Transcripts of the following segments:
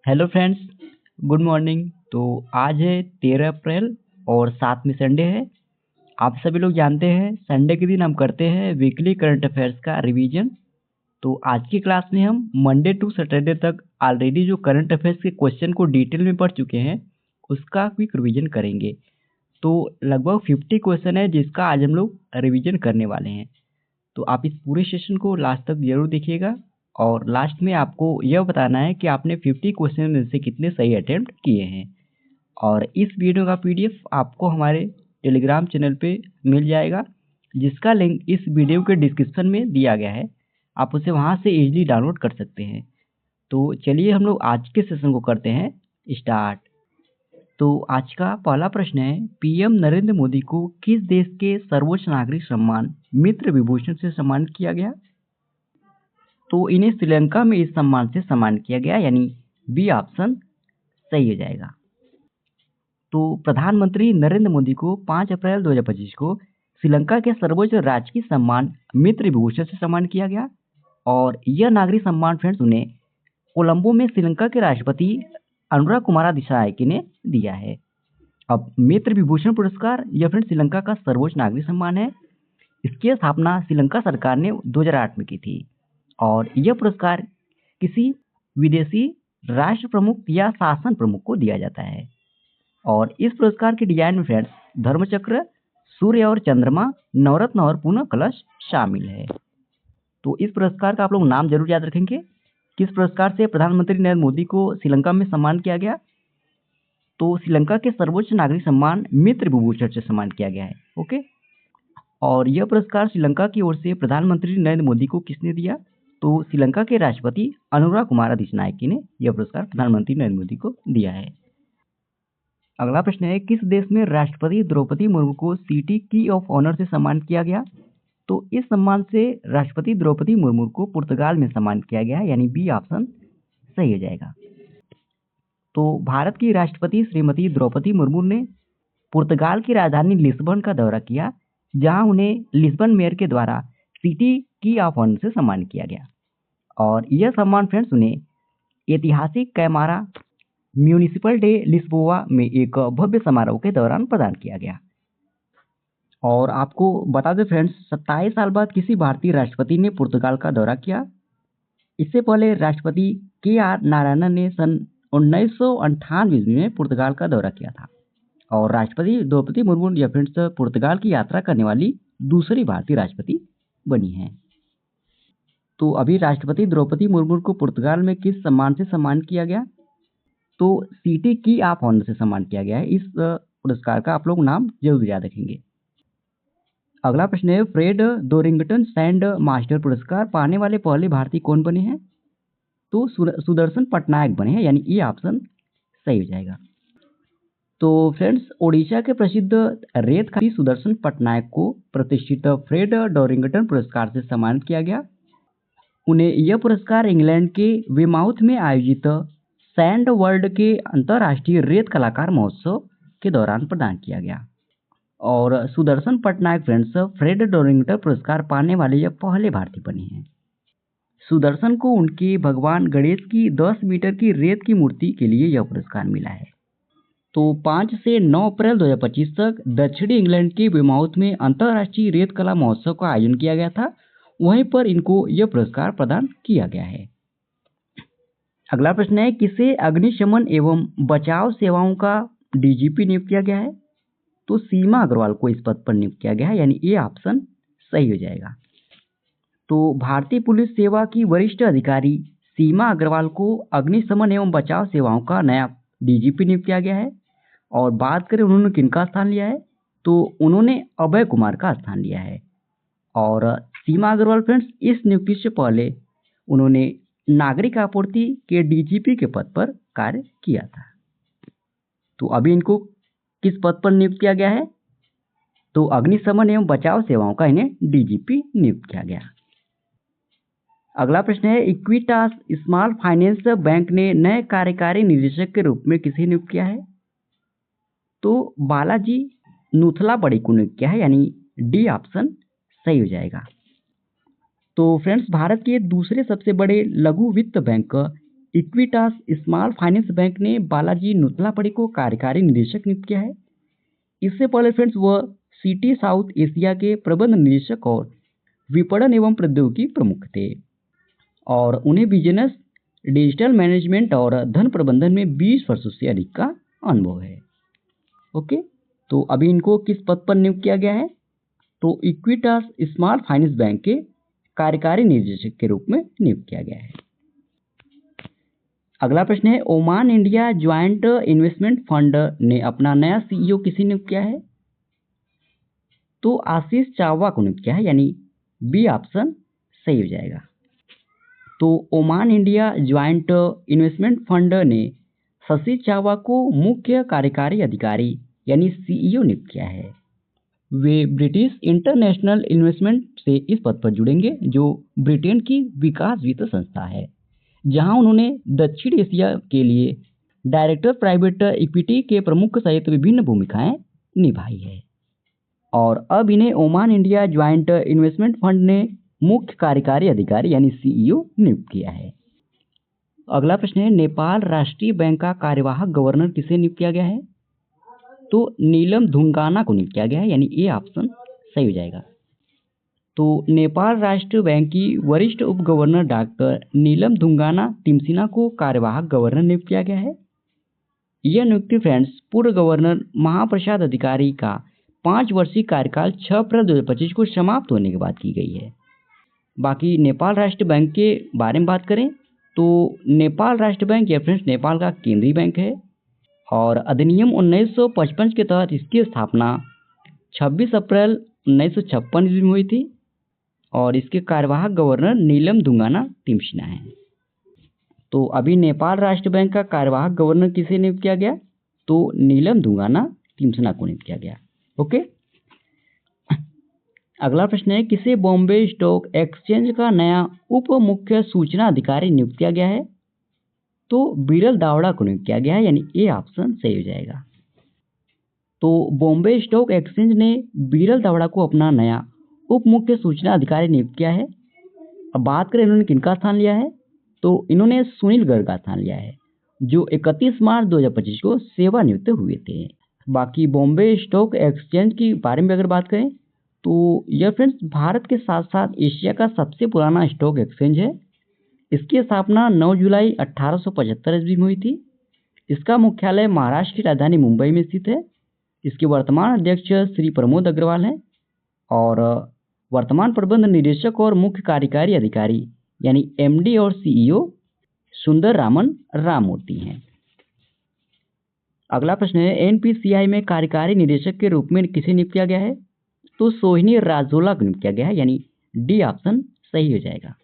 Hello friends, good morning. तो आज है 13 अप्रैल और साथ में संडे है। आप सभी लोग जानते हैं संडे के दिन हम करते हैं वीकली करंट अफेयर्स का रिवीजन। तो आज की क्लास में हम मंडे टू सैटरडे तक ऑलरेडी जो करंट अफेयर्स के क्वेश्चन को डिटेल में पढ़ चुके हैं उसका क्विक रिवीजन करेंगे। तो लगभग 50 क्वेश्चन है जिसका आज हम लोग रिवीजन करने वाले हैं। तो आप इस पूरे सेशन को लास्ट तक जरूर देखिएगा और लास्ट में आपको यह बताना है कि आपने 50 क्वेश्चन में से कितने सही अटेम्प्ट किए हैं। और इस वीडियो का पीडीएफ आपको हमारे टेलीग्राम चैनल पे मिल जाएगा, जिसका लिंक इस वीडियो के डिस्क्रिप्शन में दिया गया है। आप उसे वहां से इजीली डाउनलोड कर सकते हैं। तो चलिए हम लोग आज के सेशन को करते हैं स्टार्ट। तो आज का पहला प्रश्न है, पीएम नरेंद्र मोदी को किस देश के सर्वोच्च नागरिक सम्मान मित्र विभूषण से सम्मानित किया गया? तो इन्हें श्रीलंका में इस सम्मान से सम्मानित किया गया, यानी बी ऑप्शन सही हो जाएगा। तो प्रधानमंत्री नरेंद्र मोदी को 5 अप्रैल 2025 को श्रीलंका के सर्वोच्च राजकीय सम्मान मित्र विभूषण से सम्मानित किया गया और यह नागरिक सम्मान फ्रेंड्स उन्हें कोलंबो में श्रीलंका के राष्ट्रपति अनुराग कुमार दिसानायके ने दिया है। अब मित्र विभूषण पुरस्कार यह फ्रेंड्स श्रीलंका का सर्वोच्च नागरिक सम्मान है। इसकी स्थापना श्रीलंका सरकार ने 2008 में की थी और यह पुरस्कार किसी विदेशी राष्ट्र प्रमुख या शासन प्रमुख को दिया जाता है। और इस पुरस्कार के डिजाइन में फ्रेंड्स धर्मचक्र, सूर्य और चंद्रमा, नवरत्न और पुनः कलश शामिल है। तो इस पुरस्कार का आप लोग नाम जरूर याद रखेंगे। किस पुरस्कार से प्रधानमंत्री नरेंद्र मोदी को श्रीलंका में सम्मान किया गया? तो श्रीलंका के सर्वोच्च नागरिक सम्मान मित्र विभूषण से सम्मान किया गया है। ओके, और यह पुरस्कार श्रीलंका की ओर से प्रधानमंत्री नरेंद्र मोदी को किसने दिया? तो श्रीलंका के राष्ट्रपति अनुराग कुमार दिसानायके ने यह पुरस्कार प्रधानमंत्री नरेंद्र मोदी को दिया है। अगला प्रश्न है, किस देश में राष्ट्रपति द्रौपदी मुर्मू को सिटी की ऑफ ऑनर से सम्मानित किया गया? तो इस सम्मान से राष्ट्रपति द्रौपदी मुर्मू को पुर्तगाल में सम्मानित किया गया है, यानी बी ऑप्शन सही हो जाएगा। तो भारत की राष्ट्रपति श्रीमती द्रौपदी मुर्मू ने पुर्तगाल की राजधानी लिस्बन का दौरा किया, जहां उन्हें लिस्बन मेयर के द्वारा सिटी की ऑफ ऑनर से सम्मानित किया गया और यह सम्मान फ्रेंड्स उन्हें ऐतिहासिक कैमारा म्यूनिसिपल डे लिस्बोआ में एक भव्य समारोह के दौरान प्रदान किया गया। और आपको बता दें फ्रेंड्स, 27 साल बाद किसी भारतीय राष्ट्रपति ने पुर्तगाल का दौरा किया। इससे पहले राष्ट्रपति KR नारायणन ने सन 1998 में पुर्तगाल का दौरा किया था और राष्ट्रपति द्रौपदी मुर्मू या फ्रेंड्स पुर्तगाल की यात्रा करने वाली दूसरी भारतीय राष्ट्रपति बनी हैं। तो अभी राष्ट्रपति द्रौपदी मुर्मू को पुर्तगाल में किस सम्मान से सम्मानित किया गया? तो सिटी की ऑफ ऑनर से सम्मान किया गया है। इस पुरस्कार का आप लोग नाम जरूर याद रखेंगे। अगला प्रश्न है, फ्रेड डोरिंगटन सैंड मास्टर पुरस्कार पाने वाले पहले भारतीय कौन बने हैं? तो सुदर्शन पटनायक बने हैं, यानी ये ऑप्शन सही हो जाएगा। तो फ्रेंड्स, ओडिशा के प्रसिद्ध रेत खिलाड़ी सुदर्शन पटनायक को प्रतिष्ठित फ्रेड डोरिंगटन पुरस्कार से सम्मानित किया गया। उन्हें यह पुरस्कार इंग्लैंड के वेमाउथ में आयोजित सैंड वर्ल्ड के अंतर्राष्ट्रीय रेत कलाकार महोत्सव के दौरान प्रदान किया गया और सुदर्शन पटनायक फ्रेंड्स फ्रेड डोरिंगटन पुरस्कार पाने वाले यह पहले भारतीय बने हैं। सुदर्शन को उनके भगवान गणेश की 10 मीटर की रेत की मूर्ति के लिए यह पुरस्कार मिला है। तो 5 से 9 अप्रैल 2025 तक दक्षिणी इंग्लैंड के वेमाउथ में अंतर्राष्ट्रीय रेत कला महोत्सव का आयोजन किया गया था, वहीं पर इनको यह पुरस्कार प्रदान किया गया है। अगला प्रश्न है, किसे अग्निशमन एवं बचाव सेवाओं का DGP नियुक्त किया गया है? तो सीमा अग्रवाल को इस पद पर नियुक्त किया गया है, यानी ये ऑप्शन सही हो जाएगा। तो भारतीय पुलिस सेवा की वरिष्ठ अधिकारी सीमा अग्रवाल को अग्निशमन एवं बचाव सेवाओं का नया DGP नियुक्त किया गया है। और बात करें उन्होंने किनका स्थान लिया है, तो उन्होंने अभय कुमार का स्थान लिया है। और सीमा अग्रवाल फ्रेंड्स इस नियुक्ति से पहले उन्होंने नागरिक आपूर्ति के DGP के पद पर कार्य किया था। तो अभी इनको किस पद पर नियुक्त किया गया है? तो अग्निशमन एवं बचाव सेवाओं का इन्हें DGP नियुक्त किया गया। अगला प्रश्न है, इक्विटास स्मॉल फाइनेंस बैंक ने नए कार्यकारी निदेशक के रूप में किसे नियुक्त किया है? तो बालाजी नुथलापड़ी को नियुक्त किया है, यानी डी ऑप्शन सही हो जाएगा। तो फ्रेंड्स, भारत के दूसरे सबसे बड़े लघु वित्त bank Equitas small finance bank ने बालाजी नुतलापड़ी को कार्यकारी निदेशक नियुक्त किया है। इससे पहले फ्रेंड्स वह सिटी साउथ एशिया के प्रबंध निदेशक और विपणन एवं प्रौद्योगिकी प्रमुख थे और उन्हें बिजनेस, डिजिटल मैनेजमेंट और धन प्रबंधन में 20 वर्षों से अधिक का अनुभव है। ओके, तो अभी इनको किस पद पर नियुक्त किया गया है? तो इक्विटास स्मॉल फाइनेंस बैंक के कार्यकारी निदेशक के रूप में नियुक्त किया गया है। अगला प्रश्न है, Oman India joint investment fund ने अपना नया सीईओ किसे नियुक्त किया है? तो आशीष चावा को नियुक्त किया है, यानी बी ऑप्शन सही हो जाएगा। तो Oman India joint investment fund ने शशि चावा को मुख्य कार्यकारी अधिकारी यानी सीईओ नियुक्त किया है। वे ब्रिटिश इंटरनेशनल इन्वेस्टमेंट से इस पद पर जुड़ेंगे, जो ब्रिटेन की विकास वित्त संस्था है, जहां उन्होंने दक्षिण एशिया के लिए डायरेक्टर प्राइवेट इक्विटी के प्रमुख सहित विभिन्न भूमिकाएं निभाई है। और अब इन्हें Oman India joint investment fund ने मुख्य कार्यकारी अधिकारी यानी सीईओ नियुक्त किया है। अगला प्रश्न है, नेपाल राष्ट्रीय बैंक का कार्यवाहक गवर्नर किसे नियुक्त किया गया है? तो नीलम धुनगाना को नियुक्त किया गया है, यानी ए ऑप्शन सही हो जाएगा। तो नेपाल राष्ट्र बैंक की वरिष्ठ उप गवर्नर डॉक्टर नीलम धुनगाना तिमसिना को कार्यवाहक गवर्नर नियुक्त किया गया है। यह नियुक्ति फ्रेंड्स पूर्व गवर्नर महाप्रसाद अधिकारी का 5 वर्षीय कार्यकाल 6 अप्रैल 2025 को समाप्त होने के बाद की गई है। बाकी नेपाल राष्ट्र बैंक के बारे में बात करें तो नेपाल राष्ट्र बैंक यह फ्रेंड्स नेपाल का केंद्रीय बैंक है और अधिनियम 1955 के तहत इसकी स्थापना 26 अप्रैल 1956 ईस्वी में हुई थी और इसके कार्यवाहक गवर्नर नीलम धुनगाना तिमसिना हैं। तो अभी नेपाल राष्ट्र बैंक का कार्यवाहक गवर्नर किसे नियुक्त किया गया? तो नीलम धुनगाना तिमसिना को नियुक्त किया गया। ओके, अगला प्रश्न है, किसे बॉम्बे स्टॉक एक्सचेंज का नया उप मुख्य सूचना अधिकारी नियुक्त किया गया है? तो बिरल दावड़ा को नियुक्त किया गया है, यानी ए ऑप्शन सही हो जाएगा। तो बॉम्बे स्टॉक एक्सचेंज ने बिरल दावड़ा को अपना नया उप मुख्य सूचना अधिकारी नियुक्त किया है। अब बात करें इन्होंने किनका स्थान लिया है, तो इन्होंने सुनील गर्ग का स्थान लिया है, जो 31 मार्च 2025 को सेवानिवृत्त हुए थे। बाकी बॉम्बे स्टॉक एक्सचेंज के बारे में अगर बात करें तो यह फ्रेंड्स भारत के साथ साथ एशिया का सबसे पुराना स्टॉक एक्सचेंज है। इसकी स्थापना 9 जुलाई 1875 ईस्वी में हुई थी। इसका मुख्यालय महाराष्ट्र की राजधानी मुंबई में स्थित है। इसके वर्तमान अध्यक्ष श्री प्रमोद अग्रवाल हैं और वर्तमान प्रबंध निदेशक और मुख्य कार्यकारी अधिकारी यानी एमडी और सीईओ सुंदर रामन राममूर्ति हैं। अगला प्रश्न है, एनपीसीआई में कार्यकारी निदेशक के रूप में किसे नियुक्त किया गया है? तो सोहिनी राजोला को नियुक्त किया गया है, यानी डी ऑप्शन सही हो जाएगा।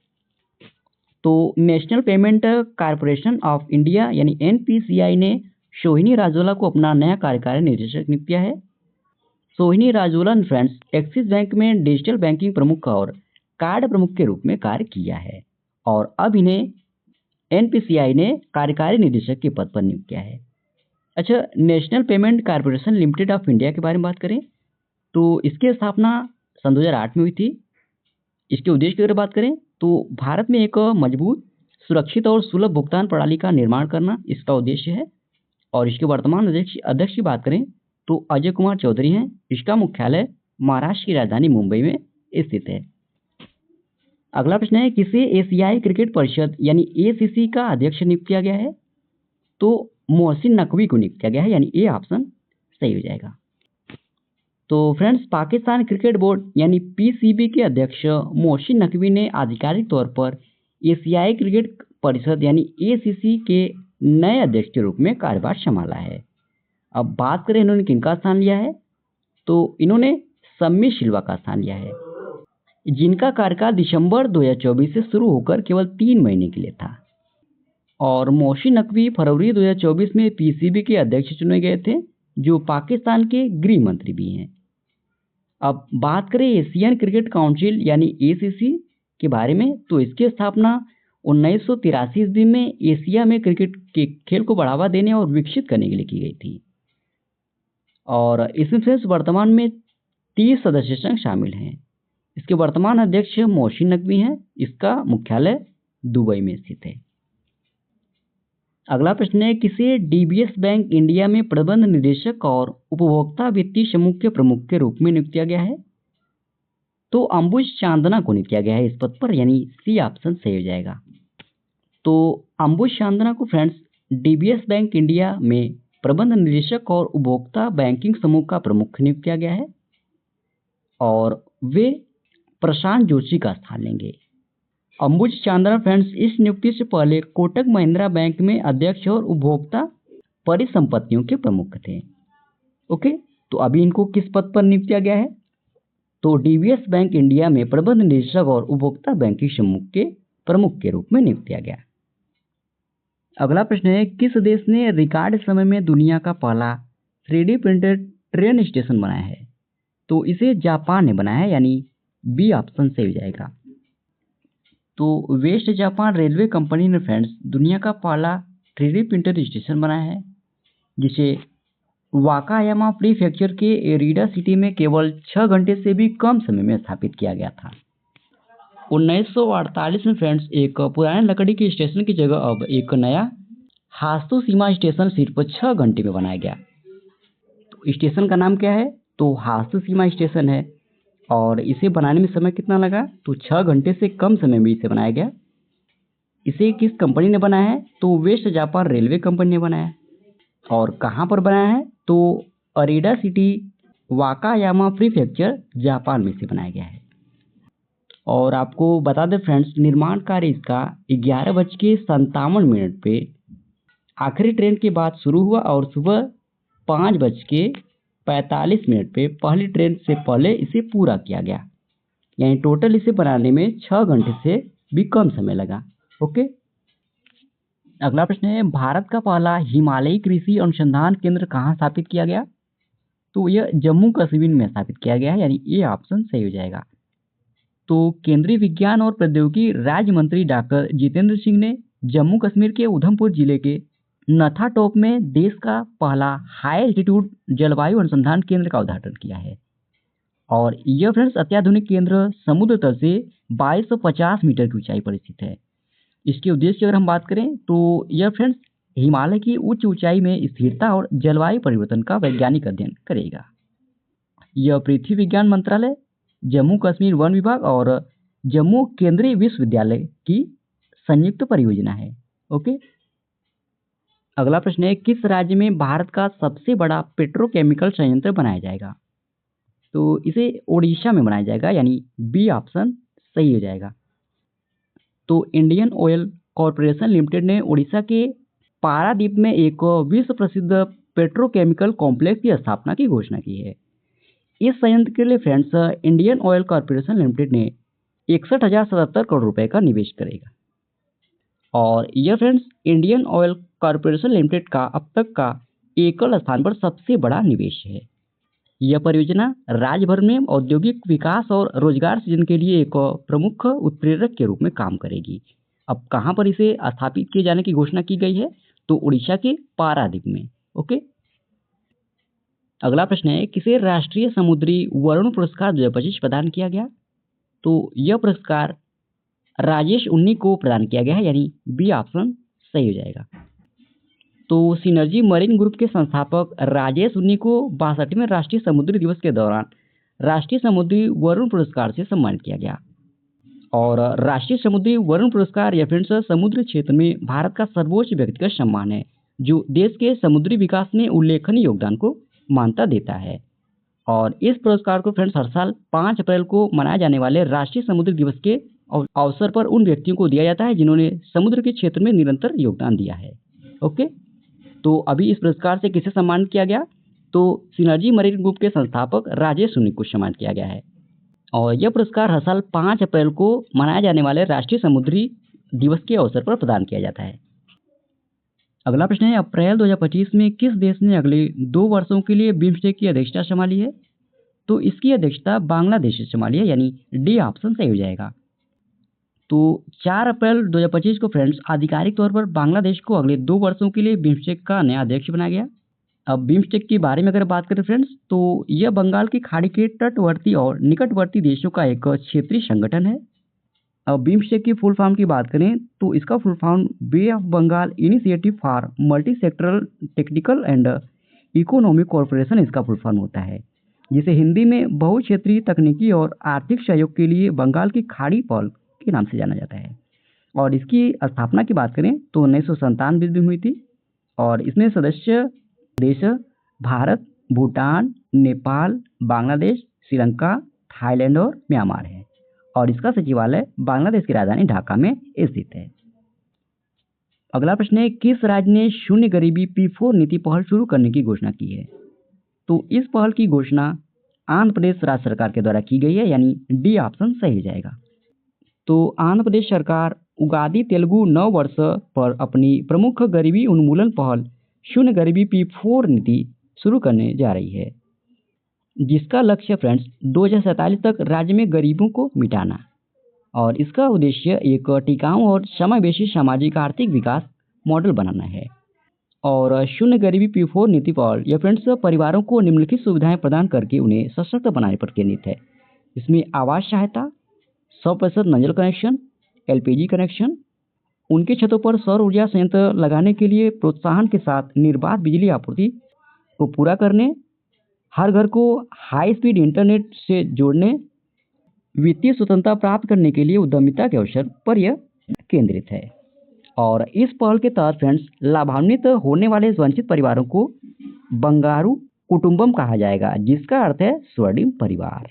तो national payment corporation of India यानी एनपीसीआई ने सोहिनी राजोला को अपना नया कार्यकारी निदेशक नियुक्त किया है। सोहिनी राजोला ने फ्रेंड्स एक्सिस बैंक में डिजिटल बैंकिंग प्रमुख और कार्ड प्रमुख के रूप में कार्य किया है और अब इन्हें एनपीसीआई ने कार्यकारी निदेशक के पद पर नियुक्त किया है। अच्छा, national payment corporation limited of India के बारे में बात करें तो इसकी स्थापना सन 2008 में हुई थी। इसके उद्देश्य की अगर बात करें तो भारत में एक मजबूत, सुरक्षित और सुलभ भुगतान प्रणाली का निर्माण करना इसका उद्देश्य है और इसके वर्तमान अध्यक्ष की बात करें तो अजय कुमार चौधरी हैं। इसका मुख्यालय महाराष्ट्र की राजधानी मुंबई में स्थित है। अगला प्रश्न है, किसे एशियाई क्रिकेट परिषद यानी एसीसी का अध्यक्ष नियुक्त किया गया है? तो मोहसिन नकवी को नियुक्त किया गया है, यानी ए ऑप्शन सही हो जाएगा। तो फ्रेंड्स पाकिस्तान क्रिकेट बोर्ड यानी पीसीबी के अध्यक्ष मोहसिन नकवी ने आधिकारिक तौर पर एशियाई क्रिकेट परिषद यानी एसीसी के नए अध्यक्ष के रूप में कार्यभार संभाला है। अब बात करें इन्होंने किनका स्थान लिया है तो इन्होंने सम्मी सिल्वा का स्थान लिया है, जिनका कार्यकाल दिसंबर 2024 से शुरू होकर केवल 3 महीने के लिए था और मोहसिन नकवी फरवरी 2024 में पीसीबी के अध्यक्ष चुने गए थे, जो पाकिस्तान के गृह मंत्री भी हैं। अब बात करें एशियन क्रिकेट काउंसिल यानी एसीसी के बारे में तो इसकी स्थापना 1983 ईस्वी में एशिया में क्रिकेट के खेल को बढ़ावा देने और विकसित करने के लिए की गई थी और इसमें फ्रेंड्स वर्तमान में 30 सदस्य संघ शामिल हैं। इसके वर्तमान अध्यक्ष मोहसिन नकवी हैं। इसका मुख्यालय दुबई में स्थित है। अगला प्रश्न है, किसे डीबीएस बैंक इंडिया में प्रबंध निदेशक और उपभोक्ता वित्तीय समूह के प्रमुख के रूप में नियुक्त किया गया है? तो अंबुज चांदना को नियुक्त किया गया है इस पद पर, यानी सी ऑप्शन सही हो जाएगा। तो अंबुज चांदना को फ्रेंड्स डीबीएस बैंक इंडिया में प्रबंध निदेशक और उपभोक्ता बैंकिंग समूह का प्रमुख नियुक्त किया गया है और वे प्रशांत जोशी का स्थान लेंगे। अंबुज चांदना फ्रेंड्स इस नियुक्ति से पहले कोटक महिंद्रा बैंक में अध्यक्ष और उपभोक्ता परिसंपत्तियों के प्रमुख थे। ओके, तो अभी इनको किस पद पर नियुक्त किया गया है? तो डीबीएस बैंक इंडिया में प्रबंध निदेशक और उपभोक्ता बैंकिंग समूह के प्रमुख के रूप में नियुक्त किया गया। अगला प्रश्न है, किस देश ने रिकॉर्ड समय में दुनिया का पहला 3D प्रिंटेड ट्रेन स्टेशन बनाया है? तो इसे जापान ने बनाया है, यानी बी ऑप्शन सही हो जाएगा। तो वेस्ट जापान रेलवे कंपनी ने फ्रेंड्स दुनिया का पहला 3D प्रिंटेड स्टेशन बनाया है, जिसे वाकायामा प्रीफेक्चर के एरिडा सिटी में केवल 6 घंटे से भी कम समय में स्थापित किया गया था। 1948 में फ्रेंड्स एक पुराने लकड़ी के स्टेशन की जगह अब एक नया हात्सुशिमा स्टेशन सिर्फ 6 घंटे में बनाया गया। तो स्टेशन का नाम क्या है? तो हात्सुशिमा स्टेशन है और इसे बनाने में समय कितना लगा? तो 6 घंटे से कम समय में इसे बनाया गया। इसे किस कंपनी ने बनाया है? तो वेस्ट जापान रेलवे कंपनी ने बनाया है। और कहाँ पर बनाया है? तो अरेडा सिटी वाकायामा प्रीफेक्चर जापान में से बनाया गया है। और आपको बता दें फ्रेंड्स, निर्माण कार्य इसका 11:57 पे आखिरी ट्रेन के बाद शुरू हुआ और सुबह 5:45 पे पहली ट्रेन से पहले इसे पूरा किया गया, यानी टोटल इसे बनाने में 6 घंटे से भी कम समय लगा। ओके, अगला प्रश्न है, भारत का पहला हिमालयी कृषि अनुसंधान केंद्र कहाँ स्थापित किया गया? तो यह जम्मू कश्मीर में स्थापित किया गया है, यानी ये ऑप्शन सही हो जाएगा। तो केंद्रीय विज्ञान और प्रौद्योगिकी राज्य मंत्री डॉक्टर जितेंद्र सिंह ने जम्मू कश्मीर के उधमपुर जिले के नथाटोप में देश का पहला हाई एल्टीट्यूड जलवायु अनुसंधान केंद्र का उद्घाटन किया है और यह फ्रेंड्स अत्याधुनिक केंद्र समुद्र तल से 2250 मीटर की ऊंचाई पर स्थित है। इसके उद्देश्य की अगर हम बात करें तो यह फ्रेंड्स हिमालय की उच्च ऊंचाई में स्थिरता और जलवायु परिवर्तन का वैज्ञानिक अध्ययन करेगा। यह पृथ्वी विज्ञान मंत्रालय, जम्मू कश्मीर वन विभाग और जम्मू केंद्रीय विश्वविद्यालय की संयुक्त परियोजना है। ओके, अगला प्रश्न है, किस राज्य में भारत का सबसे बड़ा पेट्रोकेमिकल संयंत्र बनाया जाएगा? तो इसे ओडिशा में बनाया जाएगा, यानी बी ऑप्शन सही हो जाएगा। तो इंडियन ऑयल कॉरपोरेशन लिमिटेड ने ओडिशा के पारादीप में एक विश्व प्रसिद्ध पेट्रोकेमिकल कॉम्प्लेक्स की स्थापना की घोषणा की है। इस संयंत्र के लिए friends Indian oil corporation limited ने 61,077 करोड़ रुपए का निवेश करेगा और यह friends Indian oil corporation limited का अब तक का एकल स्थान पर सबसे बड़ा निवेश है। यह परियोजना राज्य भर में औद्योगिक विकास और रोजगार सृजन के लिए एक प्रमुख उत्प्रेरक के रूप में काम करेगी। अब कहाँ पर इसे स्थापित किए जाने की घोषणा की गई है? तो उड़ीसा के पारादीप में। ओके, अगला प्रश्न है, किसे राष्ट्रीय समुद्री वरुण पुरस्कार 2025 प्रदान किया गया? तो यह पुरस्कार राजेश उन्नी को प्रदान किया गया है, यानी बी ऑप्शन सही हो जाएगा। तो सिनर्जी मरीन ग्रुप के संस्थापक राजेश उन्नी को 62वें राष्ट्रीय समुद्री दिवस के दौरान राष्ट्रीय समुद्री वरुण पुरस्कार से सम्मानित किया गया और राष्ट्रीय समुद्री वरुण पुरस्कार या फ्रेंड्स समुद्री क्षेत्र में भारत का सर्वोच्च व्यक्तिगत सम्मान है, जो देश के समुद्री विकास में उल्लेखनीय योगदान को मान्यता देता है। और इस पुरस्कार को फ्रेंड्स हर साल 5 अप्रैल को मनाए जाने वाले राष्ट्रीय समुद्री दिवस के अवसर पर उन व्यक्तियों को दिया जाता है जिन्होंने समुद्र के क्षेत्र में निरंतर योगदान दिया है। ओके, तो अभी इस पुरस्कार से किसे सम्मानित किया गया? तो सिनर्जी मरीन ग्रुप के संस्थापक राजेश उन्नी को सम्मानित किया गया है और यह पुरस्कार हर साल 5 अप्रैल को मनाए जाने वाले राष्ट्रीय समुद्री दिवस के अवसर पर प्रदान किया जाता है। अगला प्रश्न है, अप्रैल 2025 में किस देश ने अगले 2 वर्षों के लिए बिम्स्टेक की अध्यक्षता संभाली है? तो इसकी अध्यक्षता बांग्लादेश से संभाली है, यानी डी ऑप्शन सही हो जाएगा। तो 4 अप्रैल 2025 को फ्रेंड्स आधिकारिक तौर पर बांग्लादेश को अगले 2 वर्षों के लिए बिम्स्टेक का नया अध्यक्ष बनाया गया। अब बिम्स्टेक के बारे में अगर बात करें फ्रेंड्स, तो यह बंगाल की खाड़ी के तटवर्ती और निकटवर्ती देशों का एक क्षेत्रीय संगठन है। बिम्स्टेक की फुल फॉर्म की बात करें तो इसका full form Bay of Bengal initiative for multi sectoral technical and economic corporation इसका फुल फॉर्म होता है, जिसे हिंदी में बहुक्षेत्रीय तकनीकी और आर्थिक सहयोग के लिए बंगाल की खाड़ी पहल के नाम से जाना जाता है। और इसकी स्थापना की बात करें तो 1997 में हुई थी और इसमें सदस्य देश भारत, भूटान, नेपाल, बांग्लादेश, श्रीलंका, थाईलैंड और म्यांमार है और इसका सचिवालय बांग्लादेश की राजधानी ढाका में स्थित है। अगला प्रश्न है, किस राज्य ने शून्य गरीबी P4 नीति पहल शुरू करने की घोषणा की है? तो इस पहल की घोषणा आंध्र प्रदेश राज्य सरकार के द्वारा की गई है, यानी डी ऑप्शन सही हो जाएगा। तो आंध्र प्रदेश सरकार उगादी तेलुगु नव वर्ष पर अपनी प्रमुख गरीबी उन्मूलन पहल शून्य गरीबी P4 नीति शुरू करने जा रही है, जिसका लक्ष्य फ्रेंड्स 2047 तक राज्य में गरीबों को मिटाना और इसका उद्देश्य एक टिकाऊ और समावेशी सामाजिक आर्थिक विकास मॉडल बनाना है। और शून्य गरीबी P4 नीति पर यह फ्रेंड्स परिवारों को निम्नलिखित सुविधाएं प्रदान करके उन्हें सशक्त बनाने पर केंद्रित है। इसमें आवास सहायता, 100% नल कनेक्शन, LPG कनेक्शन, उनके छतों पर सौर ऊर्जा संयंत्र लगाने के लिए प्रोत्साहन के साथ निर्बाध बिजली आपूर्ति को पूरा करने, हर घर को हाई स्पीड इंटरनेट से जोड़ने, वित्तीय स्वतंत्रता प्राप्त करने के लिए उद्यमिता के अवसर पर यह केंद्रित है। और इस पहल के तहत फ्रेंड्स लाभान्वित होने वाले वंचित परिवारों को बंगारू कुटुंबम कहा जाएगा, जिसका अर्थ है स्वर्णिम परिवार।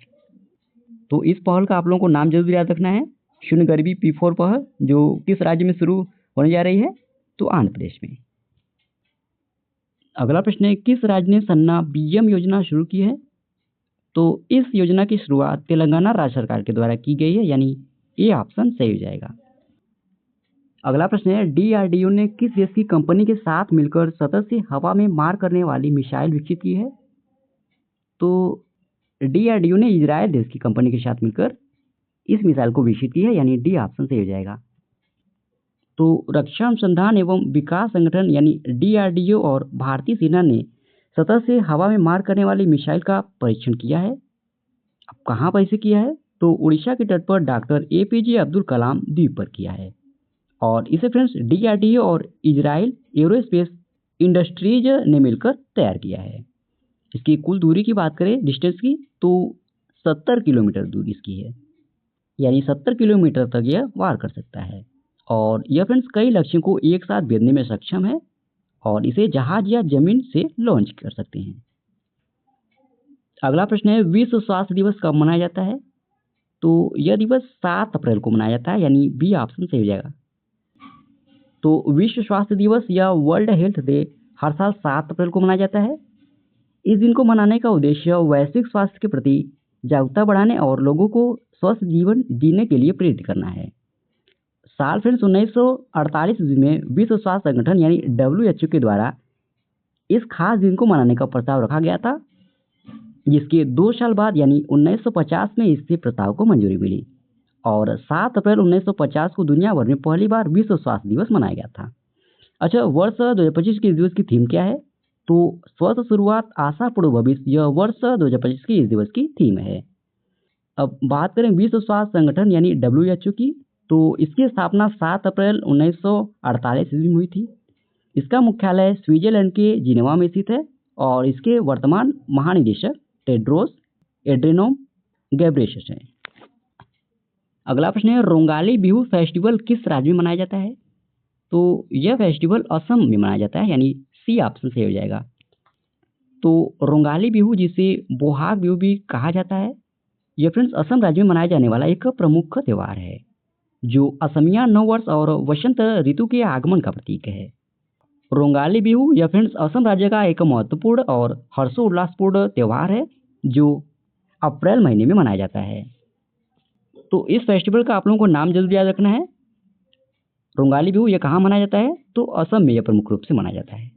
तो इस पहल का आप लोगों को नाम जरूर याद रखना है, शून्य गरीबी P4 पहल, जो किस राज्य में शुरू होने जा रही है? तो आंध्र प्रदेश में। अगला प्रश्न है, किस राज्य ने सन्ना बीएम योजना शुरू की है? तो इस योजना की शुरुआत तेलंगाना राज्य सरकार के द्वारा की गई है, यानी ये ऑप्शन सही हो जाएगा। अगला प्रश्न है, DRDO ने किस देश की कंपनी के साथ मिलकर सतह से हवा में मार करने वाली मिसाइल विकसित की है? तो DRDO ने इजरायल देश की कंपनी के साथ मिलकर इस मिसाइल को विकसित की है, यानी डी ऑप्शन सही हो जाएगा। तो रक्षा अनुसंधान एवं विकास संगठन यानी DRDO और भारतीय सेना ने सतह से हवा में मार करने वाली मिसाइल का परीक्षण किया है। अब कहाँ पर इसे किया है? तो उड़ीसा के तट पर डॉक्टर APJ अब्दुल कलाम द्वीप पर किया है और इसे फ्रेंड्स DRDO और इजराइल एरोस्पेस इंडस्ट्रीज ने मिलकर तैयार किया है। इसकी कुल दूरी की बात करें डिस्टेंस की, तो 70 किलोमीटर दूरी इसकी है, यानी 70 किलोमीटर तक यह वार कर सकता है और यह फ्रेंड्स कई लक्ष्यों को एक साथ भेदने में सक्षम है और इसे जहाज या जमीन से लॉन्च कर सकते हैं। अगला प्रश्न है, विश्व स्वास्थ्य दिवस कब मनाया जाता है? तो यह दिवस 7 अप्रैल को मनाया जाता है, यानी बी ऑप्शन सही हो जाएगा। तो विश्व स्वास्थ्य दिवस या वर्ल्ड हेल्थ डे हर साल 7 अप्रैल को मनाया जाता है। इस दिन को मनाने का उद्देश्य वैश्विक स्वास्थ्य के प्रति जागरूकता बढ़ाने और लोगों को स्वस्थ जीवन जीने के लिए प्रेरित करना है। साल फ्रेंड्स 1948 में विश्व स्वास्थ्य संगठन यानी WHO के द्वारा इस खास दिन को मनाने का प्रस्ताव रखा गया था, जिसके 2 साल बाद यानी 1950 में इससे प्रस्ताव को मंजूरी मिली और 7 अप्रैल 1950 को दुनिया भर में पहली बार विश्व स्वास्थ्य दिवस मनाया गया था। अच्छा, वर्ष 2025 के इस दिवस की थीम क्या है? तो स्वस्थ शुरुआत आशापूर्ण भविष्य, यह वर्ष 2025 की इस दिवस की थीम है। अब बात करें विश्व स्वास्थ्य संगठन यानी WHO की, तो इसकी स्थापना 7 अप्रैल 1948 ईस्वी में हुई थी। इसका मुख्यालय स्विट्जरलैंड के जिनेवा में स्थित है और इसके वर्तमान महानिदेशक टेड्रोस एड्रेनोम घेब्रेयेसस हैं। अगला प्रश्न है, रोंगाली बिहू फेस्टिवल किस राज्य में मनाया जाता है? तो यह फेस्टिवल असम में मनाया जाता है, यानी सी ऑप्शन सही हो जाएगा। तो रोंगाली बिहू, जिसे बोहाग बिहू भी कहा जाता है, यह फ्रेंड्स असम राज्य में मनाया जाने वाला एक प्रमुख त्यौहार है, जो असमिया नववर्ष और वसंत ऋतु के आगमन का प्रतीक है। रोंगाली बिहू यह फ्रेंड्स असम राज्य का एक महत्वपूर्ण और हर्षोल्लासपूर्ण त्यौहार है, जो अप्रैल महीने में मनाया जाता है। तो इस फेस्टिवल का आप लोगों को नाम जरूर याद रखना है। रोंगाली बिहू यह कहाँ मनाया जाता है? तो असम में यह प्रमुख रूप से मनाया जाता है।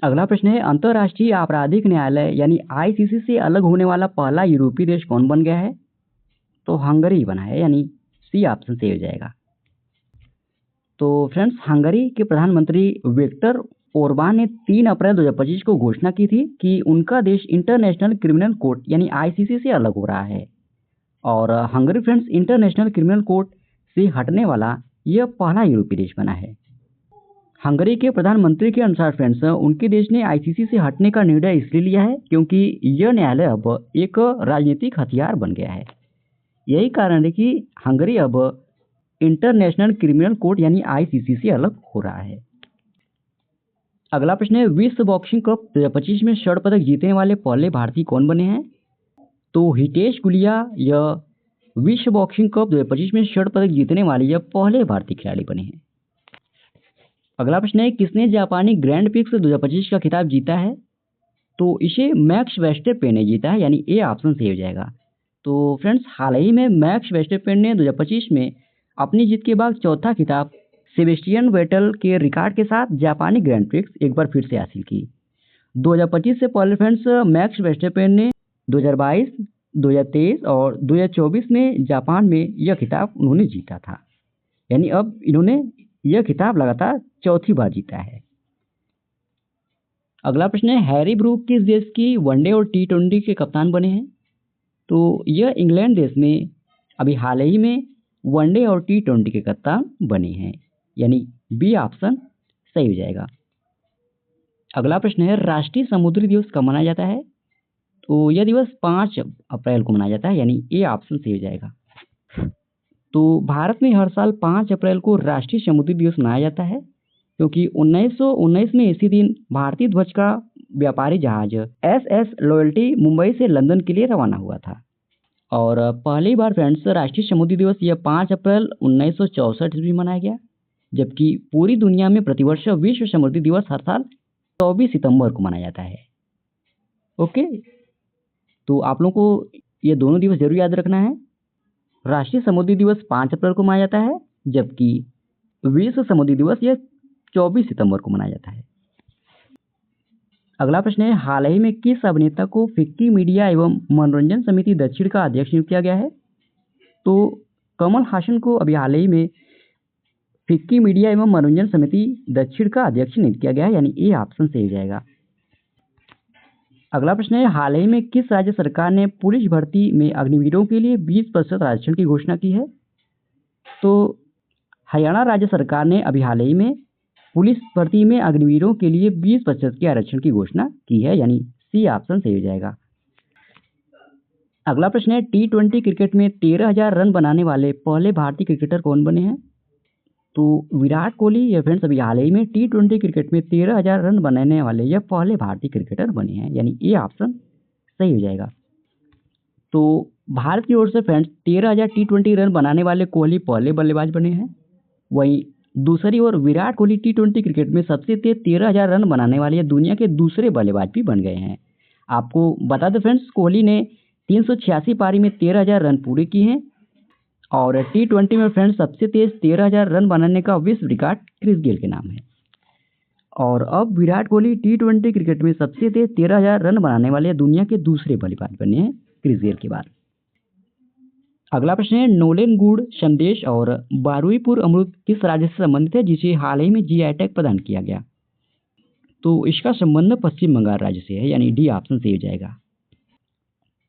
अगला प्रश्न है, अंतर्राष्ट्रीय आपराधिक न्यायालय यानी ICC से अलग होने वाला पहला यूरोपीय देश कौन बन गया है? तो हंगरी बना है, यानी सी ऑप्शन सही हो जाएगा। तो फ्रेंड्स, हंगरी के प्रधानमंत्री विक्टर ओरबान ने 3 अप्रैल 2025 को घोषणा की थी कि उनका देश इंटरनेशनल क्रिमिनल कोर्ट यानी ICC से अलग हो रहा है और Hungary friends international criminal court से हटने वाला यह पहला यूरोपीय देश बना है। हंगरी के प्रधानमंत्री के अनुसार फ्रेंड्स उनके देश ने आईसीसी से हटने का निर्णय इसलिए लिया है क्योंकि यह न्यायालय अब एक राजनीतिक हथियार बन गया है। यही कारण है कि हंगरी अब इंटरनेशनल क्रिमिनल कोर्ट यानी आईसीसी से अलग हो रहा है। अगला प्रश्न है, विश्व बॉक्सिंग कप 2025 में स्वर्ण पदक जीतने वाले पहले भारतीय कौन बने हैं? तो हितेश गुलिया यह विश्व बॉक्सिंग कप 2025 में स्वर्ण पदक जीतने वाले यह पहले भारतीय खिलाड़ी बने हैं। अगला प्रश्न है, किसने जापानी ग्रैंड प्रिक्स 2025 का खिताब जीता है? तो इसे मैक्स वर्स्टेपेन ने जीता है, यानी ए ऑप्शन सही हो जाएगा। तो फ्रेंड्स, हाल ही में मैक्स वर्स्टेपेन ने 2025 में अपनी जीत के बाद चौथा खिताब सेबेस्टियन वेटल के रिकॉर्ड के साथ जापानी ग्रैंड प्रिक्स एक बार फिर से हासिल की। 2025 से पहले फ्रेंड्स मैक्स वर्स्टेपेन ने 2022, 2023 और 2024 में जापान में यह खिताब उन्होंने जीता था, यानी अब इन्होंने यह खिताब लगातार चौथी बार जीता है। अगला प्रश्न है, हैरी ब्रूक किस देश की वनडे और टी20 के कप्तान बने हैं? तो यह इंग्लैंड देश में अभी हाल ही में वनडे और टी20 के कप्तान बने हैं, यानी बी ऑप्शन सही हो जाएगा। अगला प्रश्न है, राष्ट्रीय समुद्री दिवस कब मनाया जाता है? तो यह दिवस 5 अप्रैल को मनाया जाता है, यानी ए ऑप्शन सही हो जाएगा। तो भारत में हर साल 5 अप्रैल को राष्ट्रीय समुद्री दिवस मनाया जाता है क्योंकि 1919 में इसी दिन भारतीय ध्वज का व्यापारी जहाज एसएस लॉयल्टी मुंबई से लंदन के लिए रवाना हुआ था। और पहली बार फ्रेंड्स राष्ट्रीय समुद्री दिवस यह 5 अप्रैल 1964 में मनाया गया, जबकि पूरी दुनिया में प्रतिवर्ष विश्व समुद्री दिवस हर साल 24 सितंबर को मनाया जाता है। ओके, तो आप लोगों को ये दोनों दिवस जरूर याद रखना है। राष्ट्रीय समुद्री दिवस 5 अप्रैल को मनाया जाता है, जबकि विश्व समुद्री दिवस यह 24 सितंबर को मनाया जाता है। अगला प्रश्न है, हाल ही में किस अभिनेता को फिक्की मीडिया एवं मनोरंजन समिति दक्षिण का अध्यक्ष नियुक्त किया गया है? तो कमल हासन को अभी हाल ही में फिक्की मीडिया एवं मनोरंजन समिति दक्षिण का अध्यक्ष नियुक्त किया गया है, यानी ए ऑप्शन सही हो जाएगा। अगला प्रश्न है, हाल ही में किस राज्य सरकार ने पुलिस भर्ती में अग्निवीरों के लिए 20% आरक्षण की घोषणा की है? तो हरियाणा राज्य सरकार ने अभी हाल ही में पुलिस भर्ती में अग्निवीरों के लिए 20% के आरक्षण की घोषणा की है, यानी सी ऑप्शन सही हो जाएगा। अगला प्रश्न है, टी20 क्रिकेट में 13,000 रन बनाने वाले पहले भारतीय क्रिकेटर कौन बने हैं? तो विराट कोहली ये फ्रेंड्स अभी हाल ही में टी20 क्रिकेट में 13,000 रन बनाने वाले यह पहले भारतीय क्रिकेटर बने हैं, यानी ए ऑप्शन सही हो जाएगा। तो भारत की ओर से फ्रेंड्स 13,000 टी20 रन बनाने वाले कोहली पहले बल्लेबाज बने हैं। वहीं दूसरी ओर विराट कोहली टी20 क्रिकेट में सबसे तेज 13,000 रन बनाने वाले दुनिया के दूसरे बल्लेबाज भी बन गए हैं। आपको बता दें फ्रेंड्स, कोहली ने 386 पारी में 13,000 रन पूरे किए हैं और टी20 में फ्रेंड्स सबसे तेज 13,000 रन बनाने का विश्व रिकॉर्ड क्रिस गेल के नाम है। और अब विराट कोहली टी20 क्रिकेट में सबसे तेज 13,000 रन बनाने वाले दुनिया के दूसरे बल्लेबाज बने हैं क्रिस गेल के बाद। अगला प्रश्न है, नोलेन गुड़ संदेश और बारुईपुर अमरूद किस राज्य से संबंधित है जिसे हाल ही में जीआई टैग प्रदान किया गया? तो इसका संबंध पश्चिम बंगाल राज्य से है, यानी डी ऑप्शन सही हो जाएगा।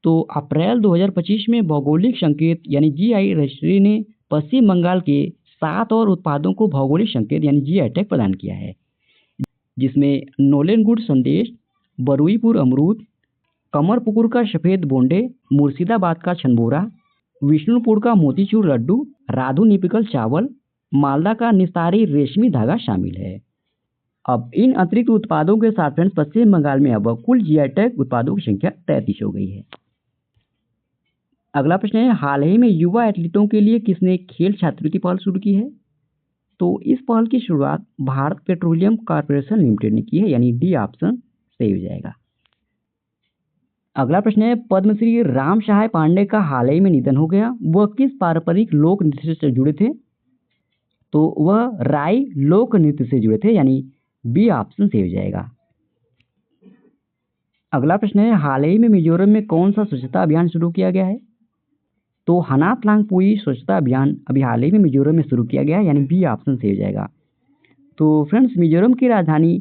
तो अप्रैल 2025 में भौगोलिक संकेत यानी जीआई रजिस्ट्री ने पश्चिम बंगाल के 7 और उत्पादों को भौगोलिक संकेत यानी जीआई टैग प्रदान किया है, जिसमें नोलेन गुड़ संदेश, बरुईपुर अमरूद, कमरपुकुर का सफ़ेद बोंडे, मुर्शिदाबाद का छनबोरा, विष्णुपुर का मोतीचूर लड्डू, राधू निपिकल चावल, मालदा का निस्तारी रेशमी धागा शामिल है। अब इन अतिरिक्त उत्पादों के साथ फ्रेंड्स पश्चिम बंगाल में अब कुल जीआई टैग उत्पादों की संख्या 33 हो गई है। अगला प्रश्न है, हाल ही में युवा एथलीटों के लिए किसने खेल छात्रवृत्ति पहल शुरू की है? तो इस पहल की शुरुआत भारत पेट्रोलियम कॉर्पोरेशन लिमिटेड ने की है, यानी डी ऑप्शन सही हो जाएगा। अगला प्रश्न है, पद्मश्री राम सहाय पांडे का हाल ही में निधन हो गया, वह किस पारंपरिक लोक नृत्य से जुड़े थे? तो वह राई लोक नृत्य से जुड़े थे, यानी बी ऑप्शन सही हो जाएगा। अगला प्रश्न है, हाल ही में मिजोरम में कौन सा स्वच्छता अभियान शुरू किया गया है? तो हनात लांगपुई स्वच्छता अभियान अभी हाल ही में मिजोरम में शुरू किया गया है, यानी बी ऑप्शन सही हो जाएगा। तो फ्रेंड्स, मिजोरम की राजधानी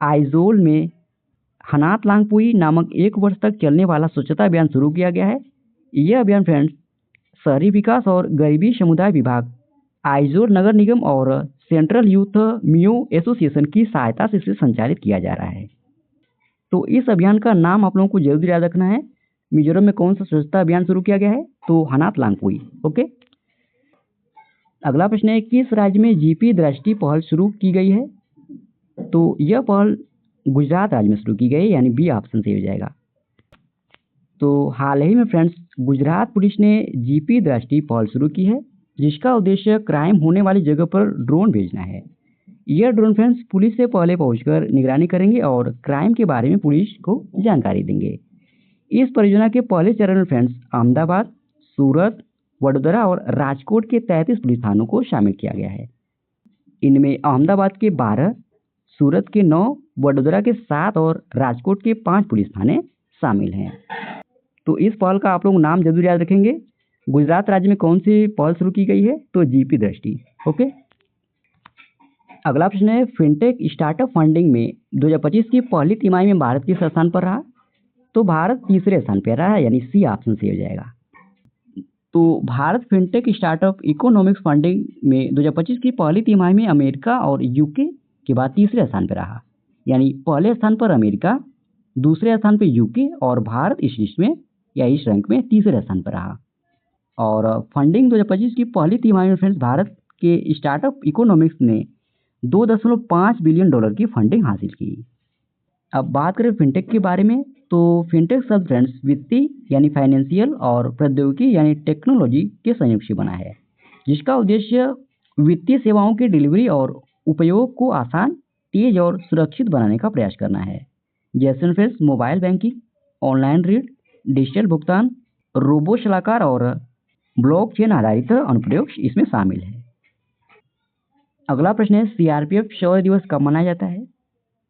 आइजोल में हनात लांगपुई नामक 1 वर्ष तक चलने वाला स्वच्छता अभियान शुरू किया गया है। यह अभियान फ्रेंड्स शहरी विकास और गरीबी समुदाय विभाग, आइजोल नगर निगम और सेंट्रल यूथ मियो एसोसिएशन की सहायता से इसे संचालित किया जा रहा है। तो इस अभियान का नाम आप लोगों को जरूर याद रखना है। मिजोरम में कौन सा स्वच्छता अभियान शुरू किया गया है? तो हनात लांगपुई। ओके। अगला प्रश्न है, किस राज्य में जीपी दृष्टि पहल शुरू की गई है? तो यह पहल गुजरात राज्य में शुरू की गई, यानी बी ऑप्शन सही हो जाएगा। तो हाल ही में फ्रेंड्स गुजरात पुलिस ने जीपी दृष्टि पहल शुरू की है, जिसका उद्देश्य क्राइम होने वाली जगह पर ड्रोन भेजना है। यह ड्रोन फ्रेंड्स पुलिस से पहले पहुंचकर निगरानी करेंगे और क्राइम के बारे में पुलिस को जानकारी देंगे। इस परियोजना के पहले चरण में फ्रेंड्स अहमदाबाद, सूरत, वडोदरा और राजकोट के 33 पुलिस थानों को शामिल किया गया है। इनमें अहमदाबाद के 12, सूरत के 9, वडोदरा के 7 और राजकोट के 5 पुलिस थाने शामिल हैं। तो इस पहल का आप लोग नाम जरूर याद रखेंगे। गुजरात राज्य में कौन सी पहल शुरू की गई है? तो जीपी दृष्टि। ओके। अगला प्रश्न है, फिनटेक स्टार्टअप फंडिंग में 2025 की पहली तिमाही में भारत किस स्थान पर रहा? तो भारत तीसरे स्थान पर रहा है, यानी सी ऑप्शन सही हो जाएगा। तो Bharat fintech startup economics funding में 2025 की पहली तिमाही में अमेरिका और यूके के बाद तीसरे स्थान पर रहा, यानी पहले स्थान पर अमेरिका, दूसरे स्थान पर यूके और भारत इस लिस्ट में या इस रैंक में तीसरे स्थान पर रहा। और फंडिंग 2025 की पहली तिमाही में फ्रेंड्स भारत के स्टार्टअप इकोनॉमिक्स ने $2.5 बिलियन की फंडिंग हासिल की। अब बात करें फिनटेक के बारे में, तो फिनटेक शब्द फ्रेंड्स वित्तीय यानी फाइनेंशियल और प्रौद्योगिकी यानी टेक्नोलॉजी के संयोग से बना है, जिसका उद्देश्य वित्तीय सेवाओं की डिलीवरी और उपयोग को आसान, तेज और सुरक्षित बनाने का प्रयास करना है। जैसे फ्रेंड्स मोबाइल बैंकिंग, ऑनलाइन ऋण, डिजिटल भुगतान, रोबो सलाहकार और ब्लॉकचेन आधारित अनुप्रयोग इसमें शामिल है। अगला प्रश्न है, सीआरपीएफ शौर्य दिवस कब मनाया जाता है?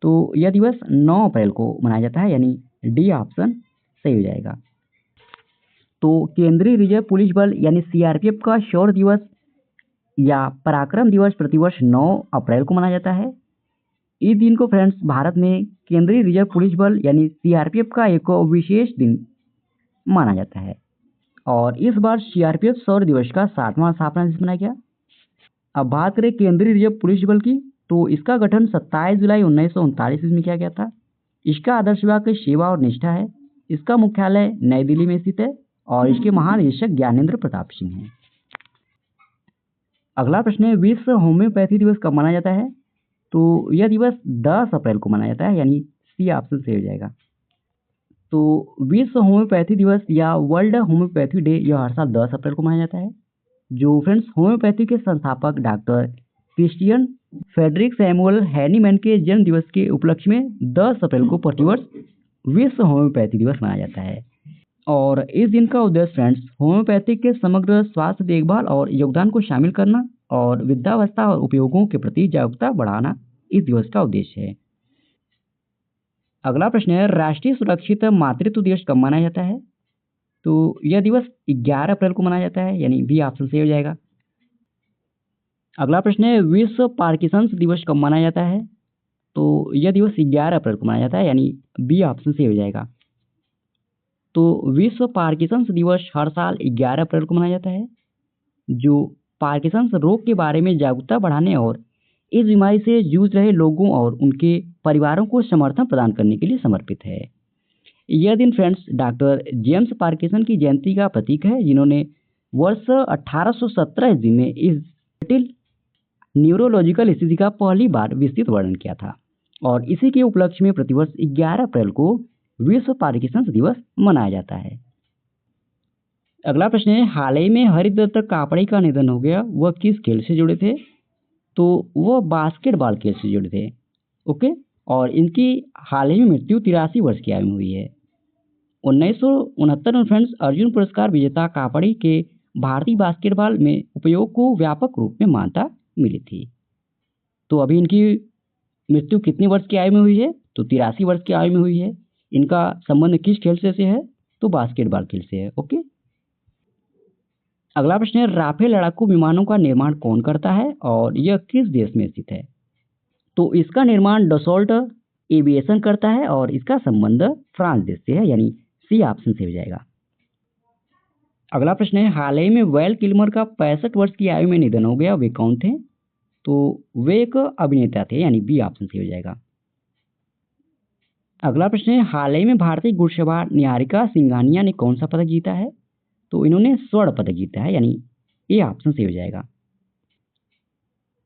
तो यह दिवस 9 अप्रैल को मनाया जाता है, यानी डी ऑप्शन सही हो जाएगा। तो केंद्रीय रिजर्व पुलिस बल यानी सीआरपीएफ का शौर्य दिवस या पराक्रम दिवस प्रतिवर्ष 9 अप्रैल को मनाया जाता है। इस दिन को फ्रेंड्स भारत में केंद्रीय रिजर्व पुलिस बल यानी सीआरपीएफ का एक विशेष दिन माना जाता है। और इस बार सीआरपीएफ शौर्य दिवस का 7वां स्थापना दिवस मनाया गया। अब बात करें केंद्रीय रिजर्व पुलिस बल की, तो इसका गठन 27 जुलाई 1939 में किया गया था। इसका आदर्श विभाग सेवा और निष्ठा है। इसका मुख्यालय नई दिल्ली में स्थित है और इसके महानिदेशक ज्ञानेंद्र प्रताप सिंह हैं। अगला प्रश्न है, विश्व होम्योपैथी दिवस कब मनाया जाता है? तो यह दिवस 10 अप्रैल को मनाया जाता है, यानी सी ऑप्शन सही हो जाएगा। तो विश्व होम्योपैथी दिवस या वर्ल्ड होम्योपैथी डे यह हर साल 10 अप्रैल को मनाया जाता है। जो फ्रेंड्स होम्योपैथी के संस्थापक doctor Christian Friedrich Samuel Hahnemann के जन्म दिवस के उपलक्ष्य में 10 अप्रैल को प्रतिवर्ष विश्व होम्योपैथी दिवस मनाया जाता है। और इस दिन का उद्देश्य फ्रेंड्स होम्योपैथी के समग्र स्वास्थ्य देखभाल और योगदान को शामिल करना और वृद्धावस्था और उपयोगों के प्रति जागरूकता बढ़ाना इस दिवस का उद्देश्य है। अगला प्रश्न है, राष्ट्रीय सुरक्षित मातृत्व दिवस कब मनाया जाता है? तो यह दिवस 11 अप्रैल को मनाया जाता है, यानी बी ऑप्शन सही हो जाएगा। अगला प्रश्न है, विश्व पार्किंसंस दिवस कब मनाया जाता है? तो यह दिवस 11 अप्रैल को मनाया जाता है, यानी बी ऑप्शन सही हो जाएगा। तो विश्व पार्किंसंस दिवस हर साल 11 अप्रैल को मनाया जाता है, जो पार्किंसंस रोग के बारे में जागरूकता बढ़ाने और इस बीमारी से जूझ रहे लोगों और उनके परिवारों को समर्थन प्रदान करने के लिए समर्पित है। यह दिन फ्रेंड्स डॉक्टर जेम्स पार्किंसन की जयंती का प्रतीक है, जिन्होंने वर्ष 1817 ईस्वी में इस जटिल न्यूरोलॉजिकल स्थिति का पहली बार विस्तृत वर्णन किया था। और इसी के उपलक्ष्य में प्रतिवर्ष 11 अप्रैल को विश्व पार्किंसंस दिवस मनाया जाता है। अगला प्रश्न है, हाल ही में हरिदत्त कापड़ी का निधन हो गया, वह किस खेल से जुड़े थे? तो वह बास्केटबॉल खेल से जुड़े थे। ओके। और इनकी हाल ही में मृत्यु 83 वर्ष की आयु में हुई है। 1969 में फ्रेंड्स अर्जुन पुरस्कार विजेता कापड़ी के भारतीय बास्केटबॉल में उपयोग को व्यापक रूप में मान्यता मिली थी। तो अभी इनकी मृत्यु कितने वर्ष की आयु में हुई है? तो 83 वर्ष की आयु में हुई है। इनका संबंध किस खेल से है? तो बास्केटबॉल खेल से है। ओके। अगला प्रश्न है, राफेल लड़ाकू विमानों का निर्माण कौन करता है और यह किस देश में स्थित है? तो इसका निर्माण डसॉल्ट एविएशन करता है और इसका संबंध फ्रांस देश से है, यानी सी ऑप्शन से हो जाएगा। अगला प्रश्न है, हाल ही में वैल किल्मर का 65 वर्ष की आयु में निधन हो गया, वे कौन थे? तो वे एक अभिनेता थे, यानी बी ऑप्शन सही हो जाएगा। अगला प्रश्न है, हाल ही में भारतीय घुड़सवार निहारिका सिंघानिया ने कौन सा पदक जीता है? तो इन्होंने स्वर्ण पदक जीता है, यानी ए ऑप्शन सही हो जाएगा।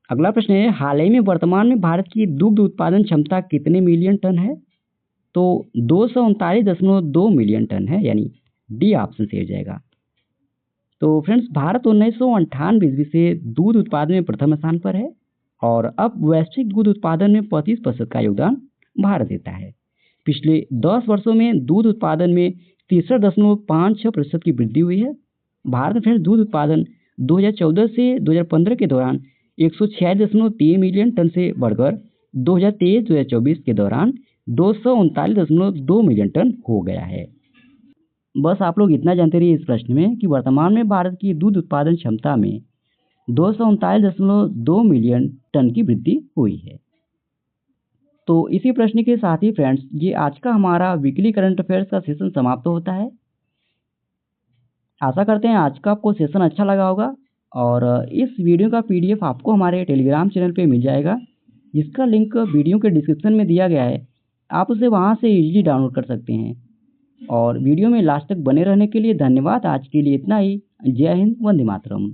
अगला प्रश्न है, हाल ही में वर्तमान में भारत की दुग्ध उत्पादन क्षमता कितने मिलियन टन है? तो 239.2 मिलियन टन है, यानी डी ऑप्शन सही हो जाएगा। तो फ्रेंड्स, भारत 1998 ईस्वी से दूध उत्पादन में प्रथम स्थान पर है और अब वैश्विक दूध उत्पादन में 35% का योगदान भारत देता है। पिछले 10 वर्षों में दूध उत्पादन में 63.56% की वृद्धि हुई है। भारत में फ्रेंड्स दूध उत्पादन 2014 से 2015 के दौरान 146.3 मिलियन टन से बढ़कर 2023-2024 के दौरान 239.2 मिलियन टन हो गया है। बस आप लोग इतना जानते रहिए इस प्रश्न में कि वर्तमान में भारत की दूध उत्पादन क्षमता में 239.2 मिलियन टन की वृद्धि हुई है। तो इसी प्रश्न के साथ ही फ्रेंड्स, ये आज का हमारा वीकली करंट अफेयर्स का सेशन समाप्त होता है। आशा करते हैं आज का आपको सेशन अच्छा लगा होगा और इस वीडियो का पीडीएफ आपको हमारे टेलीग्राम चैनल पे मिल जाएगा, जिसका लिंक वीडियो के डिस्क्रिप्शन में दिया गया है। आप उसे वहां से इजीली डाउनलोड कर सकते हैं। और वीडियो में लास्ट तक बने रहने के लिए धन्यवाद। आज के लिए इतना ही। जय हिंद, वंदे मातरम।